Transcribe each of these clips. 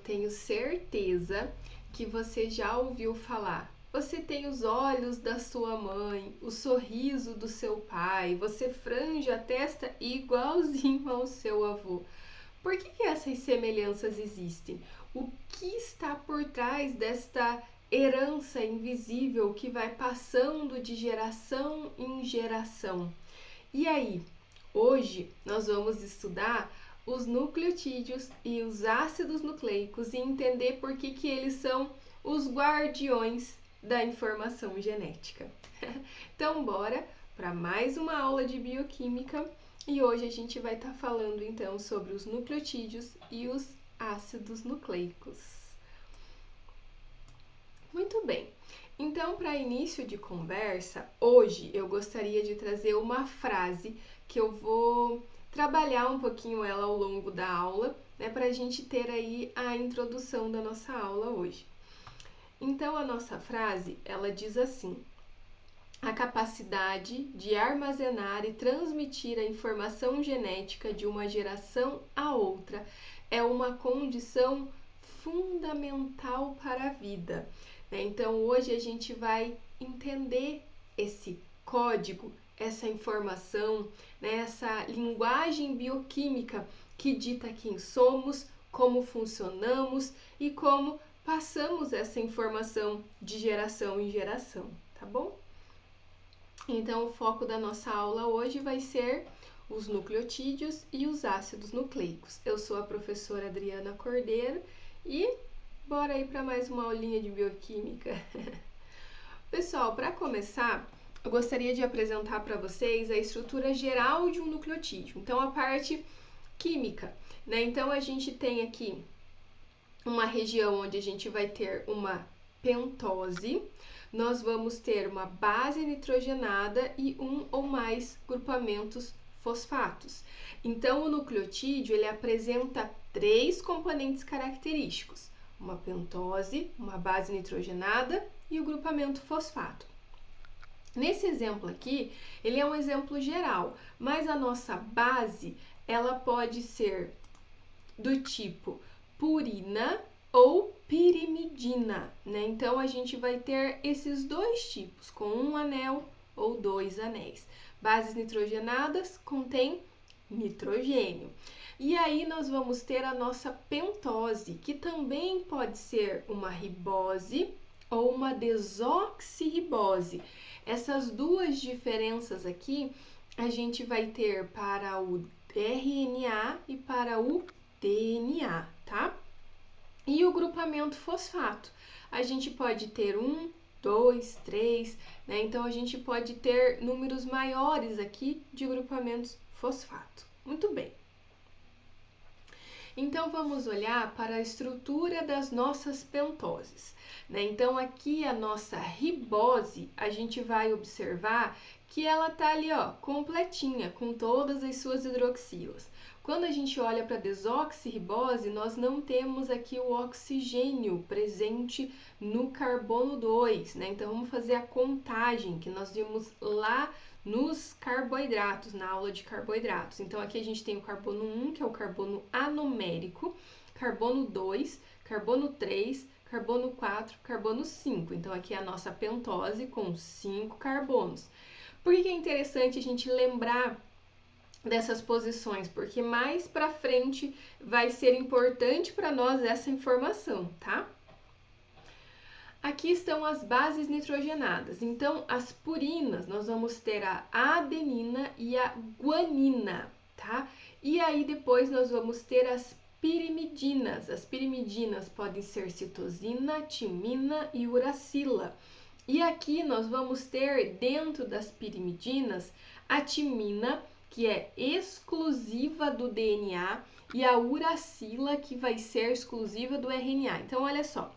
tenho certeza que você já ouviu falar. Você tem os olhos da sua mãe, o sorriso do seu pai, você franja a testa igualzinho ao seu avô. Por que essas semelhanças existem? O que está por trás desta herança invisível que vai passando de geração em geração? E aí, hoje nós vamos estudar os nucleotídeos e os ácidos nucleicos e entender por que eles são os guardiões da informação genética. Então, bora para mais uma aula de bioquímica e hoje a gente vai estar falando então sobre os nucleotídeos e os ácidos nucleicos. Muito bem. Então, para início de conversa, hoje eu gostaria de trazer uma frase que eu vou trabalhar um pouquinho ela ao longo da aula, né, para a gente ter aí a introdução da nossa aula hoje. Então, a nossa frase, ela diz assim: a capacidade de armazenar e transmitir a informação genética de uma geração a outra é uma condição fundamental para a vida. Então, hoje a gente vai entender esse código, essa informação, essa linguagem bioquímica que dita quem somos, como funcionamos e como passamos essa informação de geração em geração, tá bom? Então, o foco da nossa aula hoje vai ser os nucleotídeos e os ácidos nucleicos. Eu sou a professora Adriana Cordeiro e bora aí para mais uma aulinha de bioquímica. Pessoal, para começar, eu gostaria de apresentar para vocês a estrutura geral de um nucleotídeo. Então, a parte química, né? Então, a gente tem aqui uma região onde a gente vai ter uma pentose, nós vamos ter uma base nitrogenada e um ou mais grupamentos fosfatos. Então, o nucleotídeo ele apresenta 3 componentes característicos: uma pentose, uma base nitrogenada e o grupamento fosfato. Nesse exemplo aqui, ele é um exemplo geral, mas a nossa base ela pode ser do tipo purina ou pirimidina, né? Então, a gente vai ter esses 2 tipos, com um anel ou 2 anéis. Bases nitrogenadas contém nitrogênio. E aí, nós vamos ter a nossa pentose, que também pode ser uma ribose ou uma desoxirribose. Essas 2 diferenças aqui, a gente vai ter para o RNA e para o DNA, tá? E o grupamento fosfato, a gente pode ter 1, 2, 3, né? Então, a gente pode ter números maiores aqui de grupamentos fosfato. Muito bem. Então, vamos olhar para a estrutura das nossas pentoses, né? Então, aqui a nossa ribose, a gente vai observar que ela tá ali, ó, completinha, com todas as suas hidroxilas. Quando a gente olha para a desoxirribose, nós não temos aqui o oxigênio presente no carbono 2, né? Então, vamos fazer a contagem que nós vimos lá nos carboidratos, na aula de carboidratos. Então, aqui a gente tem o carbono 1, que é o carbono anomérico, carbono 2, carbono 3, carbono 4, carbono 5. Então, aqui é a nossa pentose com 5 carbonos. Por que é interessante a gente lembrar dessas posições? Porque mais para frente vai ser importante para nós essa informação, tá? Aqui estão as bases nitrogenadas. Então, as purinas, nós vamos ter a adenina e a guanina, tá? E aí, depois, nós vamos ter as pirimidinas. As pirimidinas podem ser citosina, timina e uracila. E aqui nós vamos ter, dentro das pirimidinas, a timina, que é exclusiva do DNA, e a uracila, que vai ser exclusiva do RNA. Então, olha só.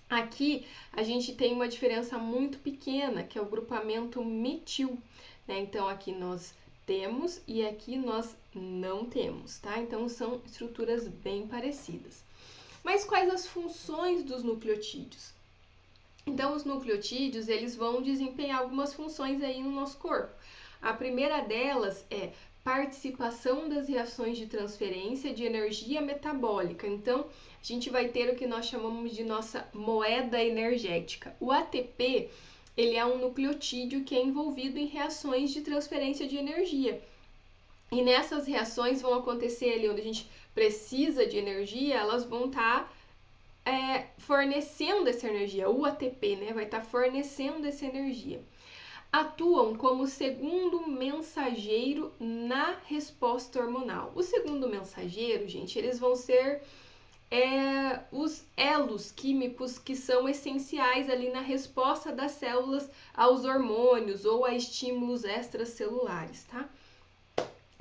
Aqui a gente tem uma diferença muito pequena, que é o grupamento metil, né? Então, aqui nós temos e aqui nós não temos, tá? Então, são estruturas bem parecidas. Mas quais as funções dos nucleotídeos? Então, os nucleotídeos, eles vão desempenhar algumas funções aí no nosso corpo. A primeira delas é participação das reações de transferência de energia metabólica. Então, a gente vai ter o que nós chamamos de nossa moeda energética. O ATP, ele é um nucleotídeo que é envolvido em reações de transferência de energia. E nessas reações vão acontecer ali onde a gente precisa de energia, elas vão estar fornecendo essa energia. O ATP, né, vai estar fornecendo essa energia. Atuam como segundo mensageiro na resposta hormonal. O segundo mensageiro, gente, eles vão ser os elos químicos que são essenciais ali na resposta das células aos hormônios ou a estímulos extracelulares, tá?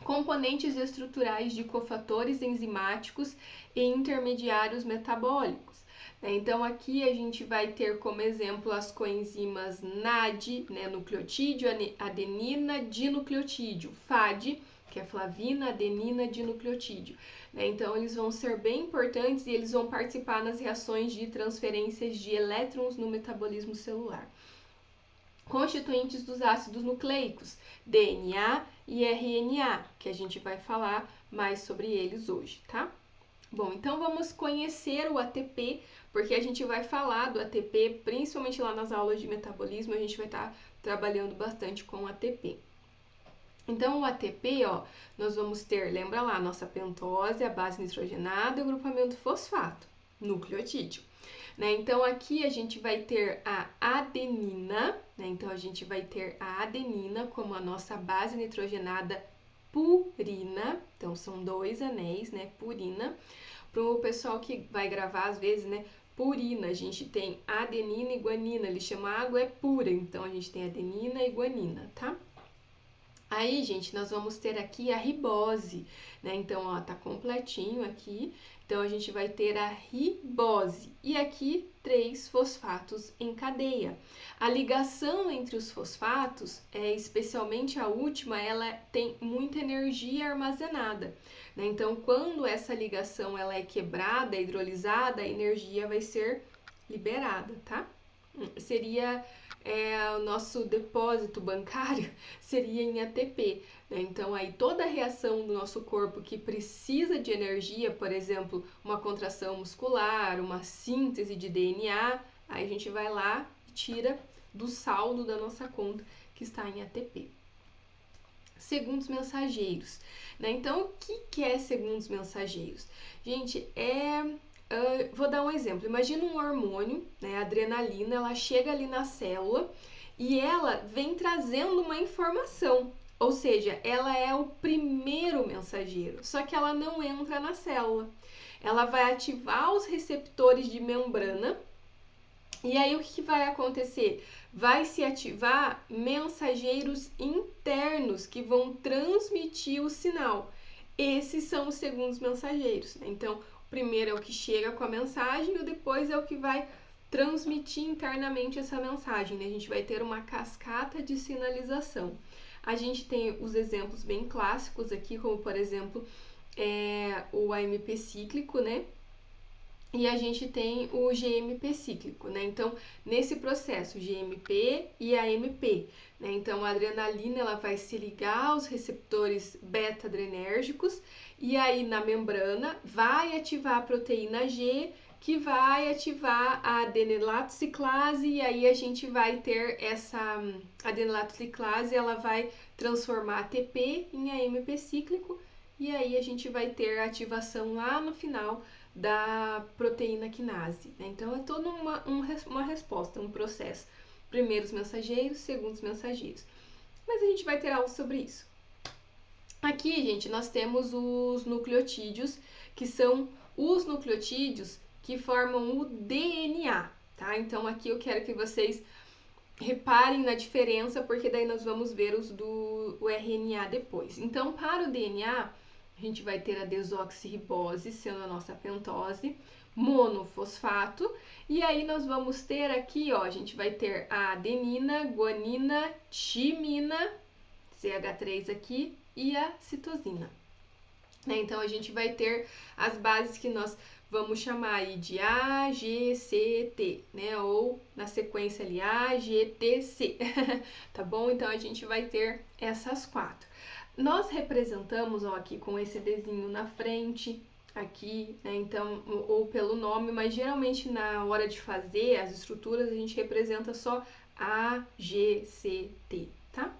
Componentes estruturais de cofatores enzimáticos e intermediários metabólicos. Então, aqui a gente vai ter como exemplo as coenzimas NAD, né, nucleotídeo, adenina, dinucleotídeo, FAD, que é flavina, adenina, dinucleotídeo. Então, eles vão ser bem importantes e eles vão participar nas reações de transferências de elétrons no metabolismo celular. Constituintes dos ácidos nucleicos, DNA e RNA, que a gente vai falar mais sobre eles hoje, tá? Bom, então vamos conhecer o ATP, porque a gente vai falar do ATP, principalmente lá nas aulas de metabolismo, a gente vai estar trabalhando bastante com o ATP. Então, o ATP, ó, nós vamos ter, lembra lá, a nossa pentose, a base nitrogenada e o grupamento fosfato, nucleotídeo. Né? Então, aqui a gente vai ter a adenina, né? Então, a gente vai ter a adenina como a nossa base nitrogenada purina. Então, são 2 anéis, né? Purina. Para o pessoal que vai gravar, às vezes, né? Purina, a gente tem adenina e guanina. Ele chama água é pura, então a gente tem adenina e guanina, tá? Aí, gente, nós vamos ter aqui a ribose, né? Então, ó, tá completinho aqui. Então, a gente vai ter a ribose. E aqui, 3 fosfatos em cadeia. A ligação entre os fosfatos, especialmente a última, ela tem muita energia armazenada, né? Então, quando essa ligação ela é quebrada, hidrolisada, a energia vai ser liberada, tá? Seria o nosso depósito bancário seria em ATP, né? Então aí toda a reação do nosso corpo que precisa de energia, por exemplo, uma contração muscular, uma síntese de DNA, aí a gente vai lá e tira do saldo da nossa conta que está em ATP. Segundos mensageiros, né? Então o que é segundos mensageiros? Gente, vou dar um exemplo. Imagina um hormônio, né, a adrenalina, ela chega ali na célula e ela vem trazendo uma informação. Ou seja, ela é o primeiro mensageiro, só que ela não entra na célula. Ela vai ativar os receptores de membrana e aí o que vai acontecer? Vai se ativar mensageiros internos que vão transmitir o sinal. Esses são os segundos mensageiros, né? Então, o primeiro é o que chega com a mensagem e o depois é o que vai transmitir internamente essa mensagem, né? A gente vai ter uma cascata de sinalização. A gente tem os exemplos bem clássicos aqui, como por exemplo, o AMP cíclico, né? E a gente tem o GMP cíclico, né? Então, nesse processo, GMP e AMP, né? Então, a adrenalina, ela vai se ligar aos receptores beta-adrenérgicos e aí na membrana vai ativar a proteína G, que vai ativar a adenilatoxiclase e aí a gente vai ter essa adenilatoxiclase, ela vai transformar ATP em AMP cíclico e aí a gente vai ter a ativação lá no final da proteína quinase, né? Então é toda uma resposta, um processo. Primeiros mensageiros, segundos mensageiros. Mas a gente vai ter aula sobre isso. Aqui, gente, nós temos os nucleotídeos, que são os nucleotídeos que formam o DNA, tá? Então aqui eu quero que vocês reparem na diferença, porque daí nós vamos ver os do RNA depois. Então, para o DNA, a gente vai ter a desoxirribose, sendo a nossa pentose, monofosfato, e aí nós vamos ter aqui, ó, a gente vai ter a adenina, guanina, timina, CH3 aqui, e a citosina. Né? Então, a gente vai ter as bases que nós vamos chamar aí de A, G, C, T, né? Ou na sequência ali A, G, T, C, tá bom? Então, a gente vai ter essas 4. Nós representamos, ó, aqui com esse desenho na frente, aqui, né, então, ou pelo nome, mas geralmente na hora de fazer as estruturas a gente representa só A, G, C, T, tá?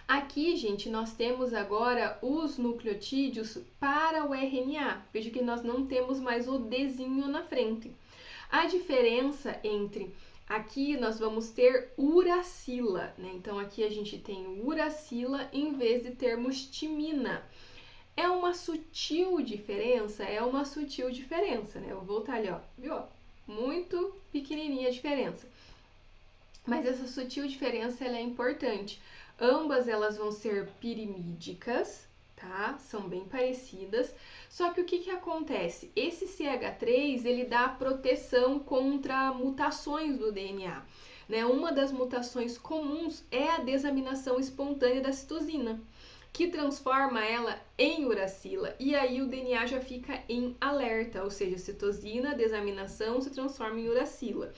Aqui, gente, nós temos agora os nucleotídeos para o RNA. Veja que nós não temos mais o Dzinho na frente. A diferença entre aqui nós vamos ter uracila, né? Então aqui a gente tem uracila em vez de termos timina. É uma sutil diferença? É uma sutil diferença, né? Eu vou voltar ali, ó, viu? Muito pequenininha a diferença. Mas essa sutil diferença ela é importante. Ambas elas vão ser pirimídicas, tá? São bem parecidas. Só que o que acontece? Esse CH3 ele dá proteção contra mutações do DNA. Né? Uma das mutações comuns é a desaminação espontânea da citosina, que transforma ela em uracila. E aí o DNA já fica em alerta, ou seja, citosina, desaminação se transforma em uracila.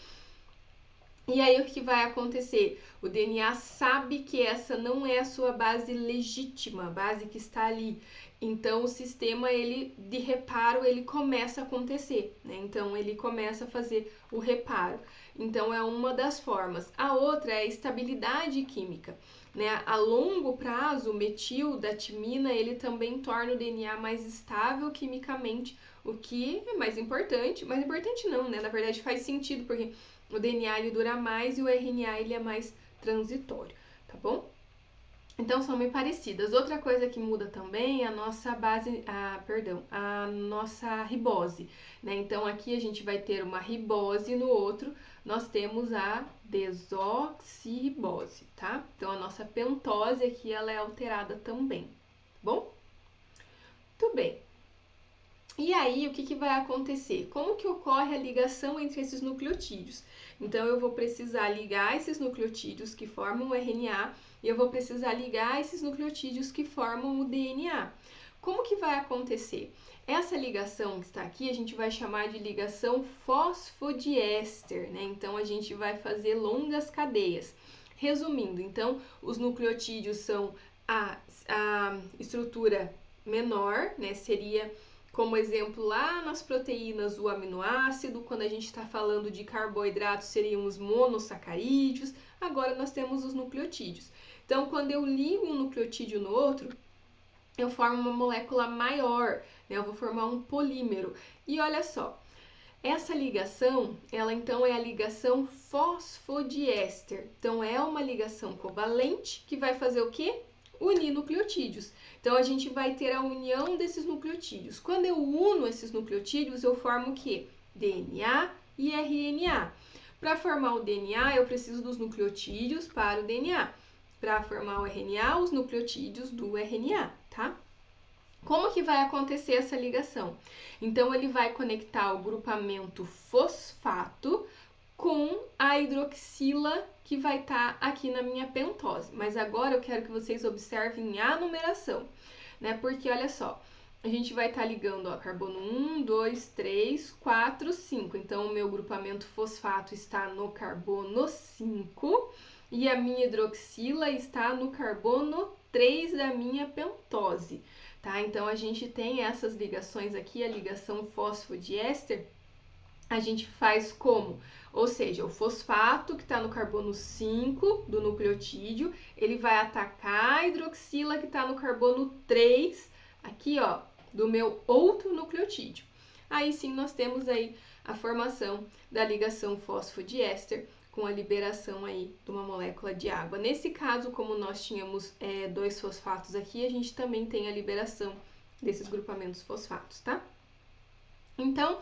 E aí o que vai acontecer? O DNA sabe que essa não é a sua base legítima, a base que está ali. Então o sistema ele de reparo ele começa a acontecer, né? Então ele começa a fazer o reparo. Então é uma das formas. A outra é a estabilidade química, né? A longo prazo, o metildatimina ele também torna o DNA mais estável quimicamente, o que é mais importante não, né? Na verdade faz sentido porque o DNA ele dura mais e o RNA ele é mais transitório, tá bom? Então são bem parecidas. Outra coisa que muda também é a nossa a nossa ribose, né? Então aqui a gente vai ter uma ribose, no outro nós temos a desoxirribose, tá? Então a nossa pentose aqui ela é alterada também, tá bom? Muito bem. E aí, o que vai acontecer? Como que ocorre a ligação entre esses nucleotídeos? Então, eu vou precisar ligar esses nucleotídeos que formam o RNA e eu vou precisar ligar esses nucleotídeos que formam o DNA. Como que vai acontecer? Essa ligação que está aqui, a gente vai chamar de ligação fosfodiéster, né? Então, a gente vai fazer longas cadeias. Resumindo, então, os nucleotídeos são a estrutura menor, né? Seria como exemplo lá nas proteínas o aminoácido, quando a gente está falando de carboidratos seriam os monossacarídeos, agora nós temos os nucleotídeos. Então, quando eu ligo um nucleotídeo no outro, eu formo uma molécula maior, né? Eu vou formar um polímero. E olha só, essa ligação, ela então é a ligação fosfodiéster. Então, é uma ligação covalente que vai fazer o quê? Unir nucleotídeos. Então, a gente vai ter a união desses nucleotídeos. Quando eu uno esses nucleotídeos, eu formo o quê? DNA e RNA. Para formar o DNA, eu preciso dos nucleotídeos para o DNA. Para formar o RNA, os nucleotídeos do RNA, tá? Como que vai acontecer essa ligação? Então, ele vai conectar o grupamento fosfato com a hidroxila que vai estar aqui na minha pentose. Mas agora eu quero que vocês observem a numeração, né? Porque olha só, a gente vai estar ligando, ó, carbono 1, 2, 3, 4, 5. Então, o meu grupamento fosfato está no carbono 5 e a minha hidroxila está no carbono 3 da minha pentose, tá? Então, a gente tem essas ligações aqui, a ligação fosfodiéster, a gente faz como? Ou seja, o fosfato que está no carbono 5 do nucleotídeo, ele vai atacar a hidroxila que está no carbono 3, aqui ó, do meu outro nucleotídeo. Aí sim nós temos aí a formação da ligação fosfodiéster com a liberação aí de uma molécula de água. Nesse caso, como nós tínhamos dois fosfatos aqui, a gente também tem a liberação desses grupamentos fosfatos, tá? Então,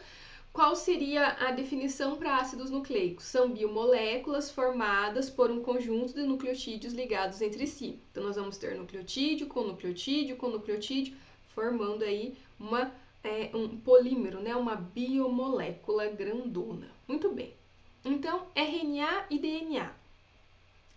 qual seria a definição para ácidos nucleicos? São biomoléculas formadas por um conjunto de nucleotídeos ligados entre si. Então, nós vamos ter nucleotídeo com nucleotídeo com nucleotídeo, formando aí um polímero, né? Uma biomolécula grandona. Muito bem. Então, RNA e DNA.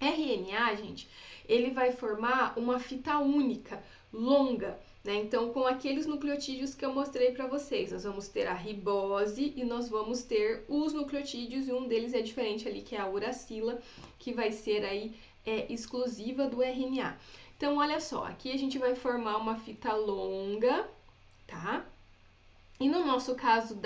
RNA, gente, ele vai formar uma fita única, longa, né? Então, com aqueles nucleotídeos que eu mostrei para vocês, nós vamos ter a ribose e nós vamos ter os nucleotídeos, e um deles é diferente ali, que é a uracila, que vai ser aí exclusiva do RNA. Então, olha só, aqui a gente vai formar uma fita longa, tá? E no nosso caso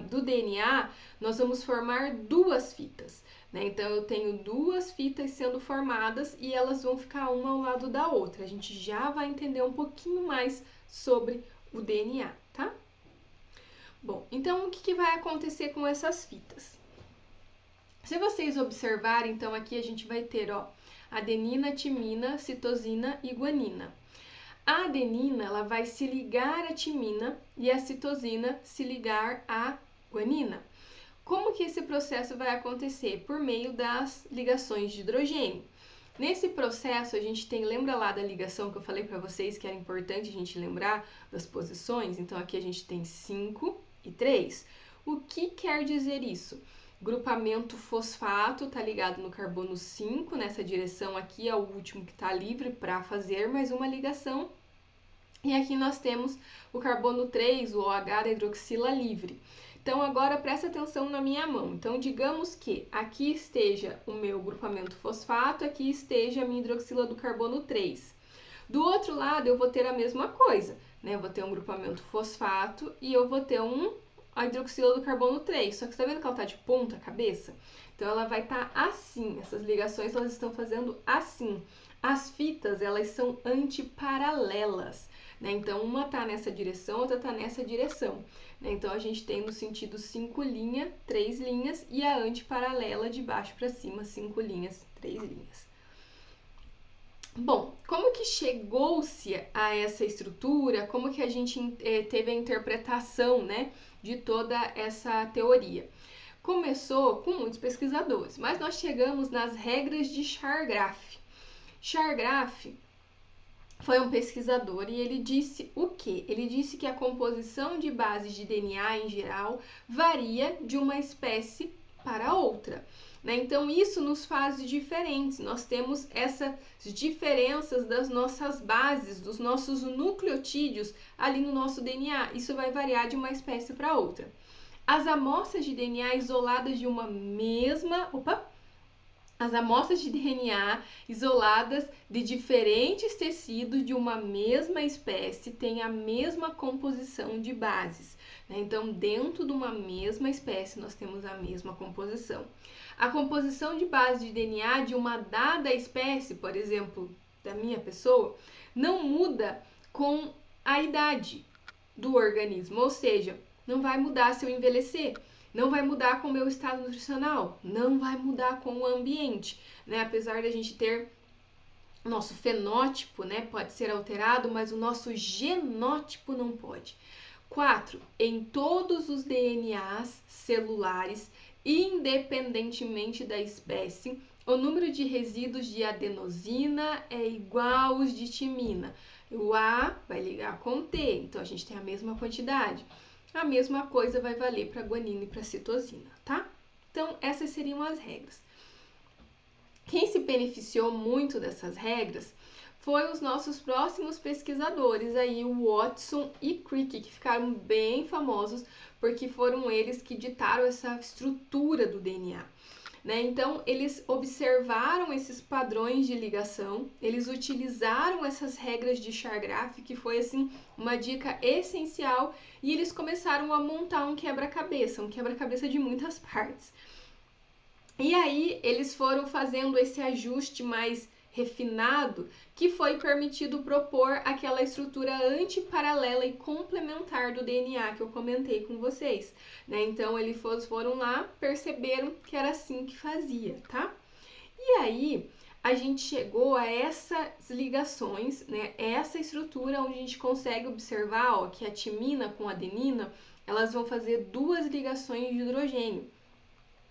do DNA, nós vamos formar duas fitas, né? Então, eu tenho duas fitas sendo formadas e elas vão ficar uma ao lado da outra. A gente já vai entender um pouquinho mais sobre o DNA, tá? Bom, então o que vai acontecer com essas fitas? Se vocês observarem, então aqui a gente vai ter, ó, adenina, timina, citosina e guanina. A adenina, ela vai se ligar à timina e a citosina se ligar à guanina. Como que esse processo vai acontecer? Por meio das ligações de hidrogênio. Nesse processo, a gente tem, lembra lá da ligação que eu falei para vocês que era importante a gente lembrar das posições? Então, aqui a gente tem 5 e 3. O que quer dizer isso? Grupamento fosfato está ligado no carbono 5, nessa direção aqui é o último que está livre para fazer mais uma ligação. E aqui nós temos o carbono 3, o OH da hidroxila livre. Então, agora presta atenção na minha mão. Então, digamos que aqui esteja o meu grupamento fosfato, aqui esteja a minha hidroxila do carbono 3. Do outro lado, eu vou ter a mesma coisa, né? Eu vou ter um grupamento fosfato e eu vou ter a hidroxila do carbono 3. Só que você tá vendo que ela tá de ponta cabeça? Então, ela vai estar assim. Essas ligações, elas estão fazendo assim. As fitas, elas são antiparalelas, né? Então, uma tá nessa direção, outra tá nessa direção. Então, a gente tem no sentido 5 linhas, 3 linhas, e a antiparalela de baixo para cima, 5 linhas, 3 linhas. Bom, como que chegou-se a essa estrutura? Como que a gente teve a interpretação, né, de toda essa teoria? Começou com muitos pesquisadores, mas nós chegamos nas regras de Chargaff. Chargaff foi um pesquisador e ele disse o quê? Ele disse que a composição de bases de DNA em geral varia de uma espécie para outra, né? Então isso nos faz diferentes. Nós temos essas diferenças das nossas bases, dos nossos nucleotídeos ali no nosso DNA. Isso vai variar de uma espécie para outra. As amostras de DNA isoladas de uma mesma... As amostras de DNA isoladas de diferentes tecidos de uma mesma espécie têm a mesma composição de bases, né? Então, dentro de uma mesma espécie, nós temos a mesma composição. A composição de base de DNA de uma dada espécie, por exemplo, da minha pessoa, não muda com a idade do organismo, ou seja, não vai mudar se eu envelhecer. Não vai mudar com o meu estado nutricional, não vai mudar com o ambiente, né? Apesar de a gente ter nosso fenótipo, né, pode ser alterado, mas o nosso genótipo não pode. 4. Em todos os DNAs celulares, independentemente da espécie, o número de resíduos de adenosina é igual aos de timina. O A vai ligar com o T, então a gente tem a mesma quantidade. A mesma coisa vai valer para guanina e para citosina, tá? Então, essas seriam as regras. Quem se beneficiou muito dessas regras foi os nossos próximos pesquisadores aí, o Watson e Crick, que ficaram bem famosos porque foram eles que ditaram essa estrutura do DNA. Né? Então, eles observaram esses padrões de ligação, eles utilizaram essas regras de Chargaff, que foi assim uma dica essencial, e eles começaram a montar um quebra-cabeça de muitas partes. E aí, eles foram fazendo esse ajuste mais refinado, que foi permitido propor aquela estrutura antiparalela e complementar do DNA que eu comentei com vocês, né? Então, eles foram lá, perceberam que era assim que fazia, tá? E aí, a gente chegou a essas ligações, né? Essa estrutura onde a gente consegue observar, ó, que a timina com a adenina, elas vão fazer duas ligações de hidrogênio,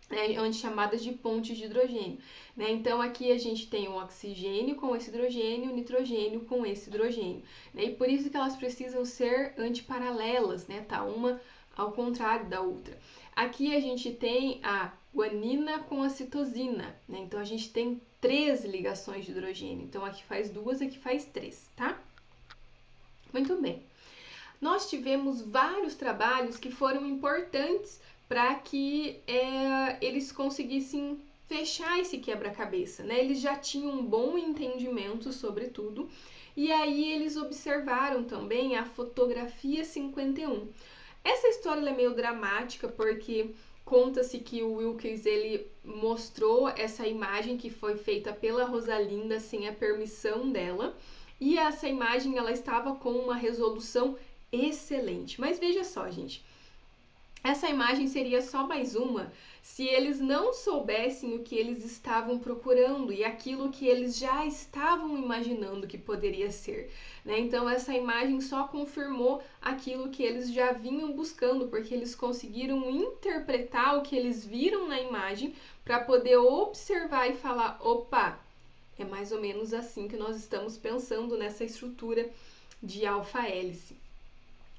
né, chamadas de pontes de hidrogênio, né? Então aqui a gente tem o oxigênio com esse hidrogênio, o nitrogênio com esse hidrogênio, né? E por isso que elas precisam ser antiparalelas, né? Tá uma ao contrário da outra. Aqui a gente tem a guanina com a citosina, né? Então a gente tem 3 ligações de hidrogênio. Então aqui faz 2, aqui faz 3, tá? Muito bem. Nós tivemos vários trabalhos que foram importantes para que eles conseguissem fechar esse quebra-cabeça, né? Eles já tinham um bom entendimento sobre tudo, e aí eles observaram também a fotografia 51. Essa história é meio dramática, porque conta-se que o Wilkes ele mostrou essa imagem que foi feita pela Rosalinda sem a permissão dela, e essa imagem ela estava com uma resolução excelente. Mas veja só, gente, essa imagem seria só mais uma se eles não soubessem o que eles estavam procurando e aquilo que eles já estavam imaginando que poderia ser, né? Então essa imagem só confirmou aquilo que eles já vinham buscando, porque eles conseguiram interpretar o que eles viram na imagem para poder observar e falar, opa, é mais ou menos assim que nós estamos pensando nessa estrutura de alfa-hélice.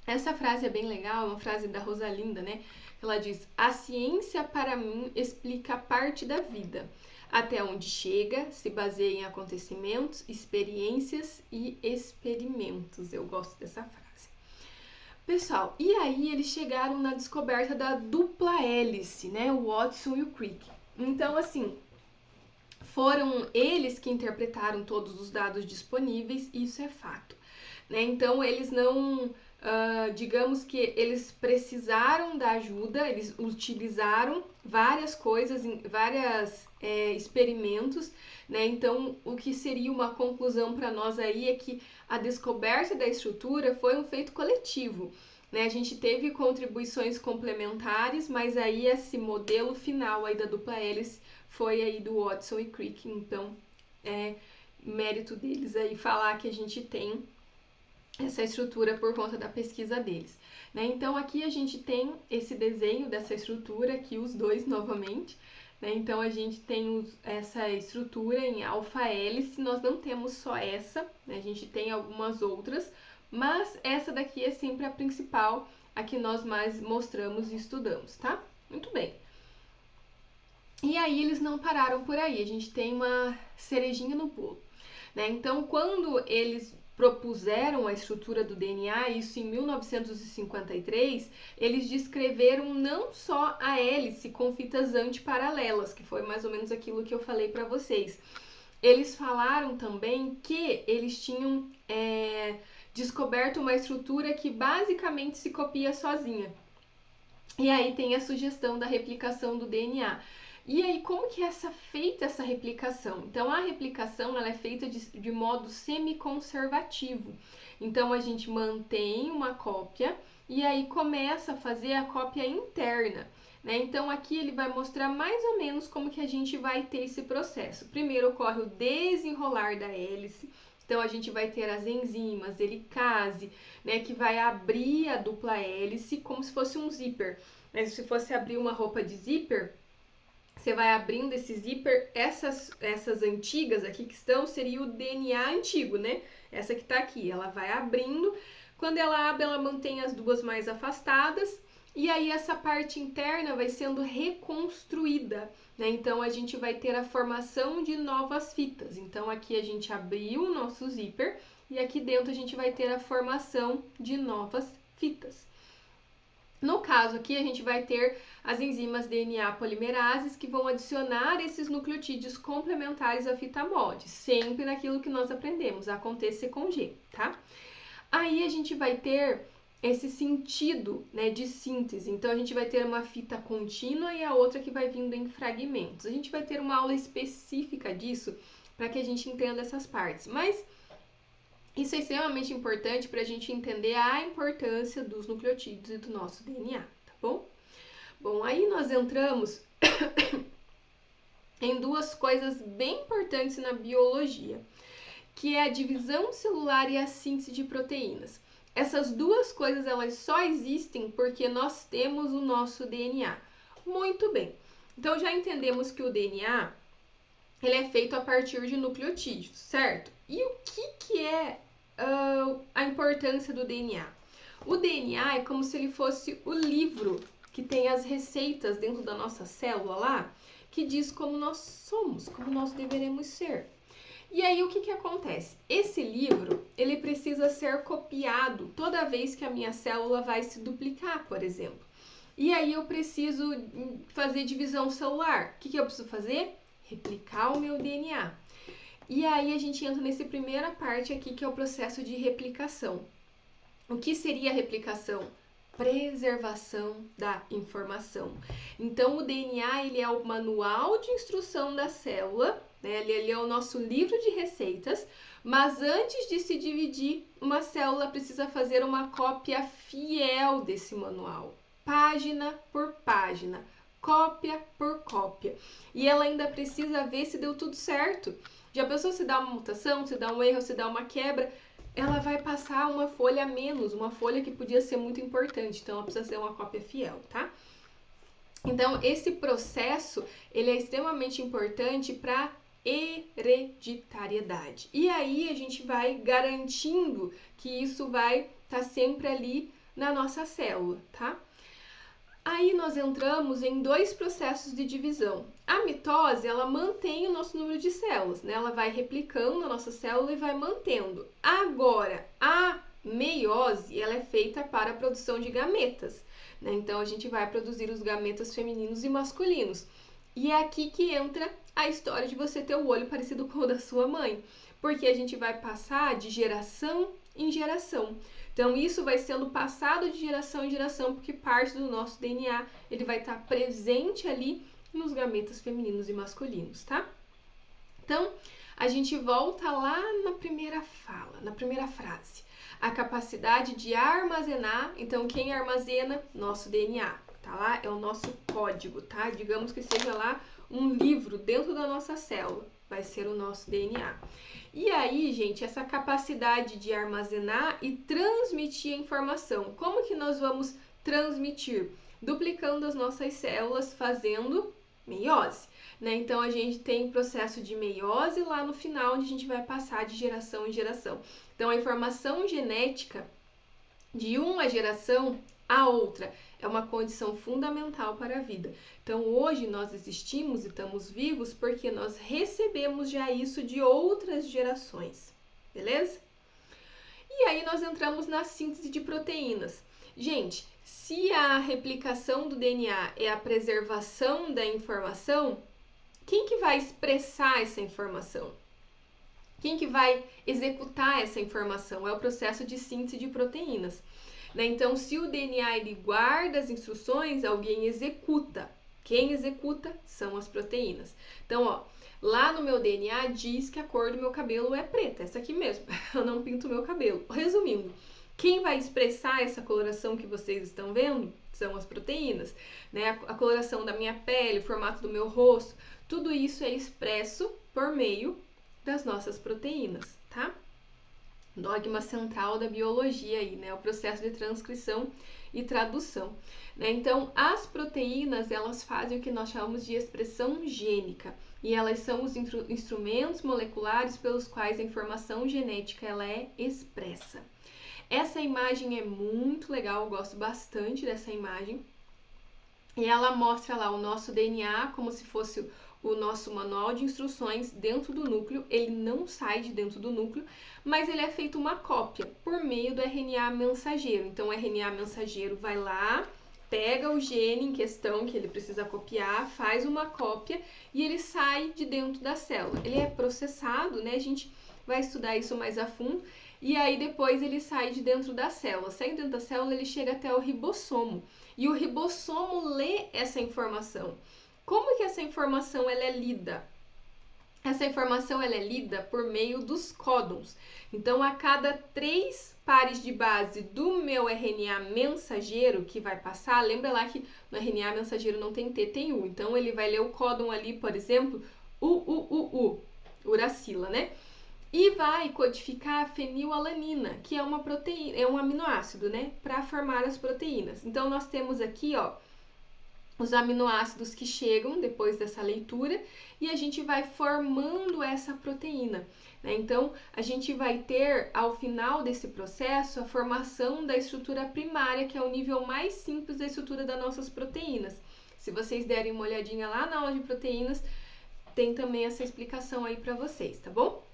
Essa frase é bem legal, é uma frase da Rosalinda, né? Ela diz: a ciência para mim explica parte da vida. Até onde chega se baseia em acontecimentos, experiências e experimentos. Eu gosto dessa frase. Pessoal, e aí eles chegaram na descoberta da dupla hélice, né? O Watson e o Crick. Então, assim, foram eles que interpretaram todos os dados disponíveis, isso é fato, né? Então, eles não... digamos que eles precisaram da ajuda, eles utilizaram várias coisas, vários experimentos, né? Então, o que seria uma conclusão para nós aí é que a descoberta da estrutura foi um feito coletivo, né? A gente teve contribuições complementares, mas aí esse modelo final aí da dupla hélice foi aí do Watson e Crick, então é mérito deles aí falar que a gente tem essa estrutura por conta da pesquisa deles, né? Então aqui a gente tem esse desenho dessa estrutura aqui, os dois novamente, né? Então a gente tem essa estrutura em alfa-hélice, nós não temos só essa, né? A gente tem algumas outras, mas essa daqui é sempre a principal, a que nós mais mostramos e estudamos, tá? Muito bem. E aí eles não pararam por aí, a gente tem uma cerejinha no bolo, né? Então quando eles propuseram a estrutura do DNA, isso em 1953, eles descreveram não só a hélice com fitas antiparalelas, que foi mais ou menos aquilo que eu falei para vocês. Eles falaram também que eles tinham descoberto uma estrutura que basicamente se copia sozinha. E aí tem a sugestão da replicação do DNA. E aí, como que é feita essa replicação? Então, a replicação ela é feita de modo semi-conservativo. Então, a gente mantém uma cópia e aí começa a fazer a cópia interna, né? Então, aqui ele vai mostrar mais ou menos como que a gente vai ter esse processo. Primeiro ocorre o desenrolar da hélice. Então, a gente vai ter as enzimas, helicase, né, que vai abrir a dupla hélice como se fosse um zíper. Né? Se fosse abrir uma roupa de zíper, você vai abrindo esse zíper, essas antigas aqui que estão, seria o DNA antigo, né? Essa que tá aqui, ela vai abrindo. Quando ela abre, ela mantém as duas mais afastadas. E aí essa parte interna vai sendo reconstruída, né? Então a gente vai ter a formação de novas fitas. Então aqui a gente abriu o nosso zíper e aqui dentro a gente vai ter a formação de novas fitas. No caso aqui, a gente vai ter as enzimas DNA polimerases que vão adicionar esses nucleotídeos complementares à fita molde, sempre naquilo que nós aprendemos, acontecer com G, tá? Aí a gente vai ter esse sentido, né, de síntese. Então, a gente vai ter uma fita contínua e a outra que vai vindo em fragmentos. A gente vai ter uma aula específica disso para que a gente entenda essas partes, mas isso é extremamente importante para a gente entender a importância dos nucleotídeos e do nosso DNA, tá bom? Bom, aí nós entramos em duas coisas bem importantes na biologia, que é a divisão celular e a síntese de proteínas. Essas duas coisas, elas só existem porque nós temos o nosso DNA. Muito bem. Então, já entendemos que o DNA, ele é feito a partir de nucleotídeos, certo? E o que é a importância do DNA? O DNA é como se ele fosse o livro que tem as receitas dentro da nossa célula lá, que diz como nós somos, como nós deveremos ser. E aí o que acontece? Esse livro, ele precisa ser copiado toda vez que a minha célula vai se duplicar, por exemplo. E aí eu preciso fazer divisão celular. O que eu preciso fazer? Replicar o meu DNA. E aí a gente entra nessa primeira parte aqui, que é o processo de replicação. O que seria a replicação? Preservação da informação. Então, o DNA ele é o manual de instrução da célula, né? Ele é o nosso livro de receitas, mas antes de se dividir, uma célula precisa fazer uma cópia fiel desse manual, página por página, cópia por cópia. E ela ainda precisa ver se deu tudo certo. Já pensou se dá uma mutação, se dá um erro, se dá uma quebra? Ela vai passar uma folha a menos, uma folha que podia ser muito importante, então ela precisa ser uma cópia fiel, tá? Então, esse processo, ele é extremamente importante para hereditariedade. E aí a gente vai garantindo que isso vai estar sempre ali na nossa célula, tá? Aí nós entramos em dois processos de divisão. A mitose, ela mantém o nosso número de células, né? Ela vai replicando a nossa célula e vai mantendo. Agora, a meiose, ela é feita para a produção de gametas, né? Então, a gente vai produzir os gametas femininos e masculinos. E é aqui que entra a história de você ter o olho parecido com o da sua mãe, porque a gente vai passar de geração em geração. Então, isso vai sendo passado de geração em geração, porque parte do nosso DNA ele vai estar presente ali nos gametas femininos e masculinos, tá? Então, a gente volta lá na primeira fala, na primeira frase. A capacidade de armazenar, então quem armazena? Nosso DNA, tá lá? É o nosso código, tá? Digamos que seja lá um livro dentro da nossa célula, vai ser o nosso DNA. E aí, gente, essa capacidade de armazenar e transmitir a informação. Como que nós vamos transmitir? Duplicando as nossas células, fazendo meiose, né? Então, a gente tem o processo de meiose lá no final, onde a gente vai passar de geração em geração. Então, a informação genética de uma geração a outra é uma condição fundamental para a vida. Então, hoje nós existimos e estamos vivos porque nós recebemos já isso de outras gerações, beleza? E aí nós entramos na síntese de proteínas. Gente, se a replicação do DNA é a preservação da informação, quem que vai expressar essa informação? Quem que vai executar essa informação? É o processo de síntese de proteínas. Então, se o DNA ele guarda as instruções, alguém executa. Quem executa são as proteínas. Então, ó, lá no meu DNA diz que a cor do meu cabelo é preta, essa aqui mesmo. Eu não pinto o meu cabelo. Resumindo, quem vai expressar essa coloração que vocês estão vendo são as proteínas, né? A coloração da minha pele, o formato do meu rosto, tudo isso é expresso por meio das nossas proteínas, tá? Dogma central da biologia aí, né? O processo de transcrição e tradução, né? Então, as proteínas, elas fazem o que nós chamamos de expressão gênica, e elas são os instrumentos moleculares pelos quais a informação genética ela é expressa. Essa imagem é muito legal, eu gosto bastante dessa imagem. E ela mostra lá o nosso DNA como se fosse o nosso manual de instruções dentro do núcleo. Ele não sai de dentro do núcleo, mas ele é feito uma cópia por meio do RNA mensageiro. Então, o RNA mensageiro vai lá, pega o gene em questão que ele precisa copiar, faz uma cópia e ele sai de dentro da célula. Ele é processado, né? A gente vai estudar isso mais a fundo. E aí, depois, ele sai de dentro da célula. Saindo dentro da célula, ele chega até o ribossomo. E o ribossomo lê essa informação. Como que essa informação ela é lida? Essa informação ela é lida por meio dos códons. Então, a cada 3 pares de base do meu RNA mensageiro que vai passar, lembra lá que no RNA mensageiro não tem T, tem U. Então, ele vai ler o códon ali, por exemplo, uracila, né? E vai codificar a fenilalanina, que é uma proteína, é um aminoácido, né, para formar as proteínas. Então, nós temos aqui, ó, os aminoácidos que chegam depois dessa leitura e a gente vai formando essa proteína, né? Então, a gente vai ter, ao final desse processo, a formação da estrutura primária, que é o nível mais simples da estrutura das nossas proteínas. Se vocês derem uma olhadinha lá na aula de proteínas, tem também essa explicação aí para vocês, tá bom?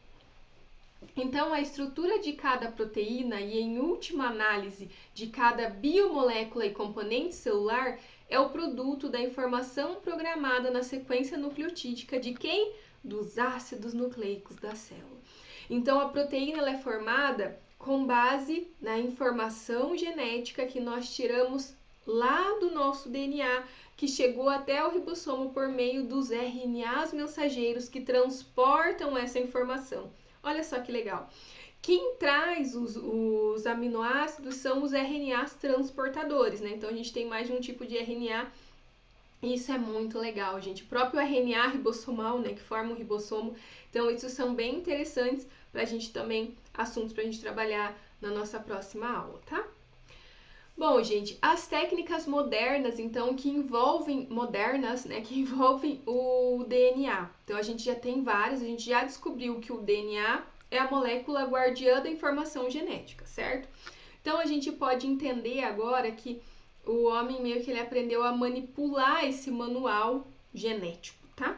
Então, a estrutura de cada proteína e, em última análise, de cada biomolécula e componente celular é o produto da informação programada na sequência nucleotídica de quem? Dos ácidos nucleicos da célula. Então, a proteína ela é formada com base na informação genética que nós tiramos lá do nosso DNA, que chegou até o ribossomo por meio dos RNAs mensageiros que transportam essa informação. Olha só que legal. Quem traz os aminoácidos são os RNAs transportadores, né? Então a gente tem mais de um tipo de RNA. Isso é muito legal, gente. O próprio RNA ribossomal, né, que forma o ribossomo. Então, isso são bem interessantes para a gente também, assuntos para a gente trabalhar na nossa próxima aula, tá? Bom, gente, as técnicas modernas, então, que envolvem o DNA. Então, a gente já tem várias, a gente já descobriu que o DNA é a molécula guardiã da informação genética, certo? Então, a gente pode entender agora que o homem meio que ele aprendeu a manipular esse manual genético, tá?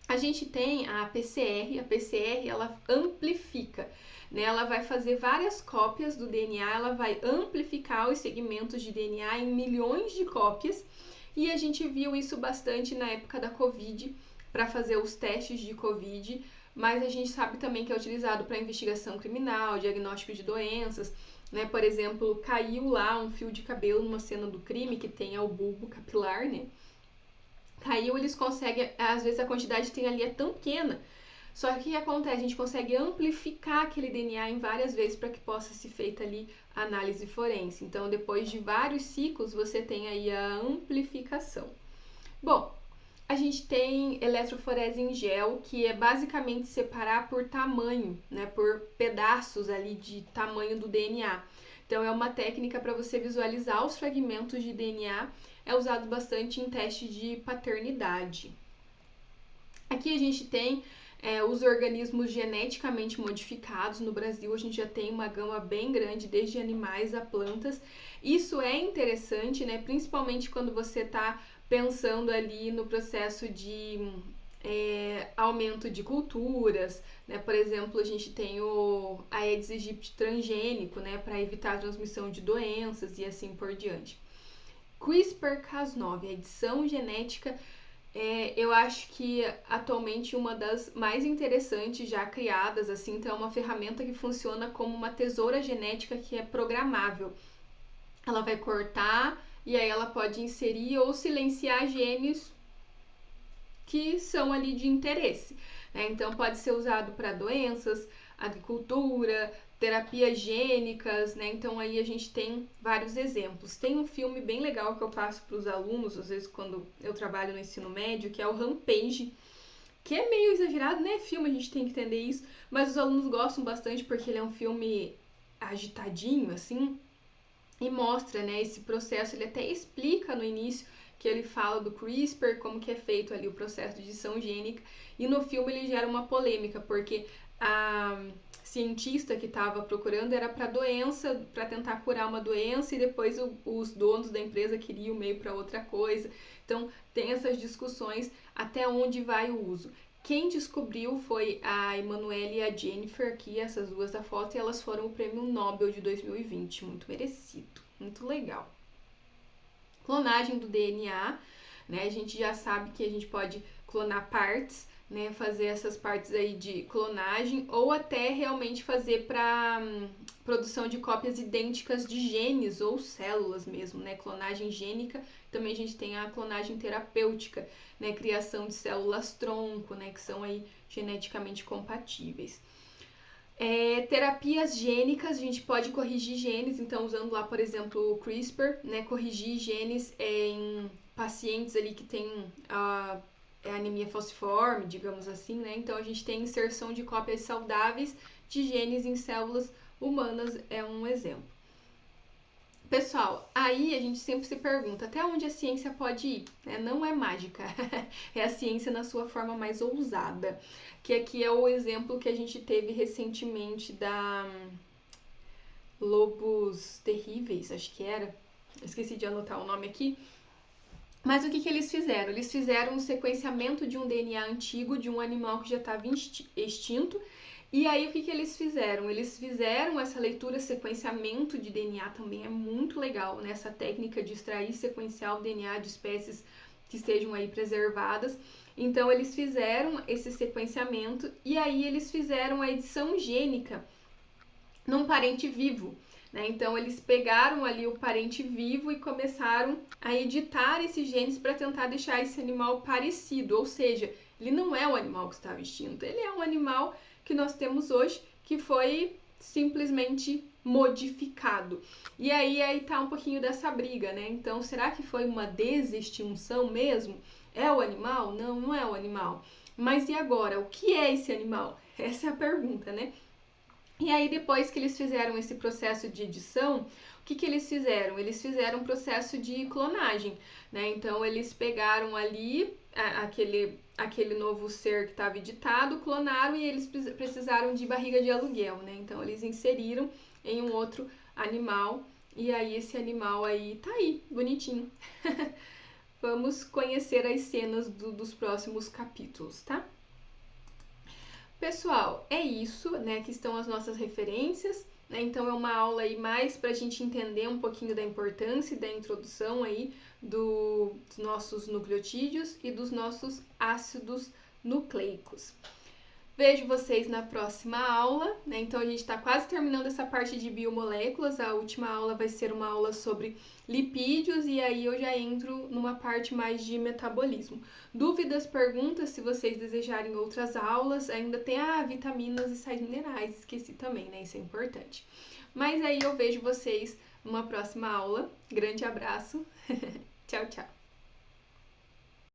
A gente tem a PCR ela amplifica, né? Ela vai fazer várias cópias do DNA, ela vai amplificar os segmentos de DNA em milhões de cópias, e a gente viu isso bastante na época da Covid, para fazer os testes de Covid, mas a gente sabe também que é utilizado para investigação criminal, diagnóstico de doenças, né? Por exemplo, caiu lá um fio de cabelo numa cena do crime que tem o bulbo capilar, né? Caiu, eles conseguem, às vezes a quantidade que tem ali é tão pequena, só que o que acontece? A gente consegue amplificar aquele DNA em várias vezes para que possa ser feita ali a análise forense. Então, depois de vários ciclos, você tem aí a amplificação. Bom, a gente tem eletroforese em gel, que é basicamente separar por tamanho, né, por pedaços ali de tamanho do DNA. Então, é uma técnica para você visualizar os fragmentos de DNA, é usado bastante em teste de paternidade. Aqui a gente tem os organismos geneticamente modificados. No Brasil, a gente já tem uma gama bem grande, desde animais a plantas. Isso é interessante, né, principalmente quando você está pensando ali no processo de aumento de culturas, né? Por exemplo, a gente tem o Aedes aegypti transgênico, né, para evitar a transmissão de doenças e assim por diante. CRISPR-Cas9, a edição genética, eu acho que atualmente uma das mais interessantes já criadas, assim, então é uma ferramenta que funciona como uma tesoura genética que é programável. Ela vai cortar e aí ela pode inserir ou silenciar genes que são ali de interesse, né? Então pode ser usado para doenças, agricultura, terapias gênicas, né? Então aí a gente tem vários exemplos. Tem um filme bem legal que eu passo para os alunos, às vezes quando eu trabalho no ensino médio, que é o Rampage, que é meio exagerado, né? Filme, a gente tem que entender isso, mas os alunos gostam bastante porque ele é um filme agitadinho, assim, e mostra, né, esse processo. Ele até explica no início que ele fala do CRISPR, como que é feito ali o processo de edição gênica, e no filme ele gera uma polêmica, porque a cientista que estava procurando era para doença, para tentar curar uma doença, e depois os donos da empresa queriam meio para outra coisa. Então tem essas discussões até onde vai o uso. Quem descobriu foi a Emanuele e a Jennifer, aqui, essas duas da foto, e elas foram o prêmio Nobel de 2020, muito merecido, muito legal. Clonagem do DNA, né? A gente já sabe que a gente pode clonar partes, né? Fazer essas partes aí de clonagem, ou até realmente fazer para produção de cópias idênticas de genes ou células mesmo, né? Clonagem gênica. Também a gente tem a clonagem terapêutica, né? Criação de células tronco, né? Que são aí geneticamente compatíveis. Terapias gênicas, a gente pode corrigir genes, então usando lá, por exemplo, o CRISPR, né, corrigir genes em pacientes ali que tem anemia falciforme, digamos assim, né, então a gente tem inserção de cópias saudáveis de genes em células humanas, é um exemplo. Pessoal, aí a gente sempre se pergunta até onde a ciência pode ir, né? Não é mágica, é a ciência na sua forma mais ousada, que aqui é o exemplo que a gente teve recentemente da Lobos Terríveis, acho que era, esqueci de anotar o nome aqui, mas o que eles fizeram? Eles fizeram um sequenciamento de um DNA antigo de um animal que já estava extinto, E aí, o que que eles fizeram? Eles fizeram essa leitura sequenciamento de DNA, também é muito legal, né? Essa técnica de extrair sequencial DNA de espécies que estejam aí preservadas. Então, eles fizeram esse sequenciamento e aí eles fizeram a edição gênica num parente vivo. Né? Então, eles pegaram ali o parente vivo e começaram a editar esses genes para tentar deixar esse animal parecido, ou seja, ele não é o animal que estava extinto, ele é um animal que nós temos hoje, que foi simplesmente modificado. E aí tá um pouquinho dessa briga, né? Então, será que foi uma desextinção mesmo? É o animal? Não, não é o animal. Mas e agora? O que é esse animal? Essa é a pergunta, né? E aí, depois que eles fizeram esse processo de edição, o que que eles fizeram? Eles fizeram um processo de clonagem, né? Então, eles pegaram ali aquele novo ser que estava editado, clonaram e eles precisaram de barriga de aluguel, né? Então, eles inseriram em um outro animal e aí esse animal aí tá aí, bonitinho. Vamos conhecer as cenas dos próximos capítulos, tá? Pessoal, é isso, né? Aqui estão as nossas referências, né? Então é uma aula aí mais para a gente entender um pouquinho da importância e da introdução aí dos nossos nucleotídeos e dos nossos ácidos nucleicos. Vejo vocês na próxima aula, né? Então a gente está quase terminando essa parte de biomoléculas. A última aula vai ser uma aula sobre lipídios e aí eu já entro numa parte mais de metabolismo. Dúvidas, perguntas, se vocês desejarem outras aulas, ainda tem vitaminas e sais minerais, esqueci também, né? Isso é importante. Mas aí eu vejo vocês numa próxima aula. Grande abraço. Tchau, tchau.